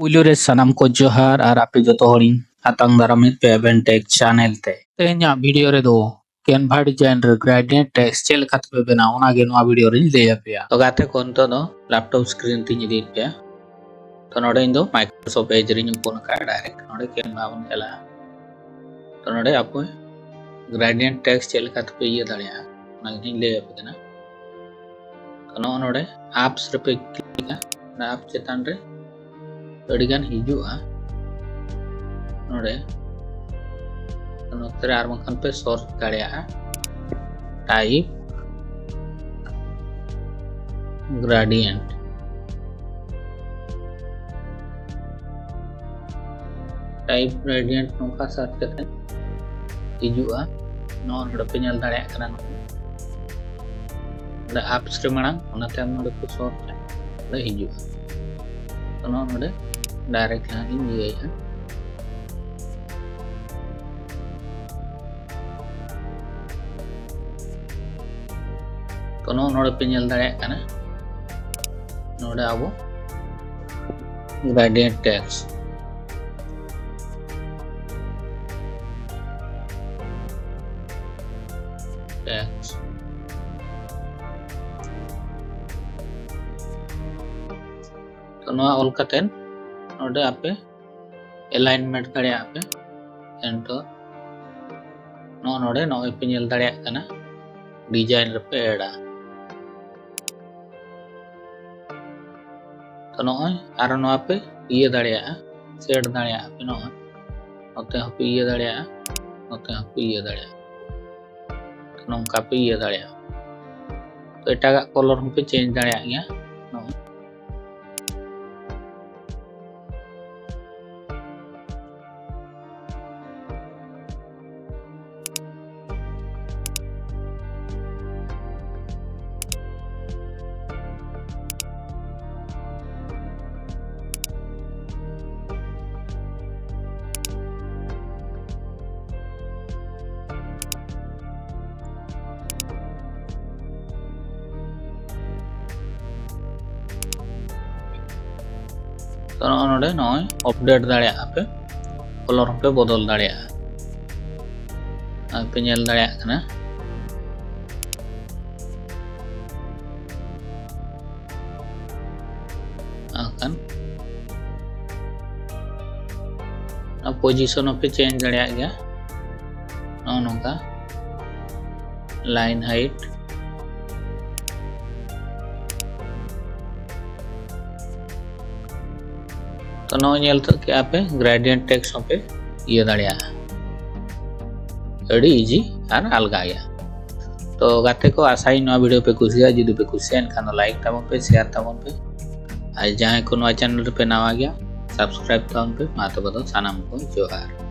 पुइलो रे सनम को जोहार और आपे जो हरिंग हातंग दारामित पे एवेंटेक चैनल ते तेन्या वीडियो रे दो कैनवा डिजाइन रे ग्रेडियंट टेक्स्ट चेल खात पे बनाओ ना गे नोआ वीडियो रे ले पे तो गाते कोन तो दो लैपटॉप स्क्रीन ती दी पे तो नोडे इंदो माइक्रोसॉफ्ट एज रे फोन का डायरेक्ट नोडे कैनवा बन चला तो नोडे आपको ग्रेडियंट टेक्स्ट चेल खात पे ये दड़िया ना गे ले पे ना तो नोडे एप्स रे पे क्लिक ना आप चेतान रे अड़ीगान हिजुआ नोडे नोते आर मखन पे सर्च दाड़िया टाइप ग्रेडियंट नोका सर्च करते हिजुआ नोडे पे नेल दाड़िया कना नोडे एप्स रे मांग ओनाते हम नोडे पे सर्च नोडे हिजुआ तो नोडे डायरेक्ट यहाँ ये है तो नोडे पे नेल दाड़िया कना नोडे आबो ग्रेडियंट टेक्स्ट तो नोआ ऑल कतेन नोडे आपे अलाइनमेंट दाड़िया आपे एंटर नोडे नोए पे नेल दाड़िया कना डिजाइन रे पे एडा तो नोय आरो नोआ पे ये दाड़िया सेट दाड़िया आपे नोय नोते हपे ये दाड़िया नोते हपे ये दाड़िया तो नोंका पे ये दाड़िया तो एटागा कलर हपे चेंज दाड़िया गया नोय तो नोडे नोय अपडेट दाड़िया आपे कलर पे बदल दाड़िया आपे नेल दाड़िया कना आकन अब पोजीशन पे चेंज दाड़िया गया नोका लाइन हाइट तो नो नेल तो क्या पे ग्रेडियंट टेक्स्ट पे ये दाड़िया अड़ी इजी और अलगा गया तो गाते को आशा नो वीडियो पे कुसिया जुदी पे कुसिया एनखान लाइक ताबन पे शेयर ताबन पे आज जहां को नो चैनल पे नवा गया सब्सक्राइब ताबन पे मा तो बदो सानाम को जोहार।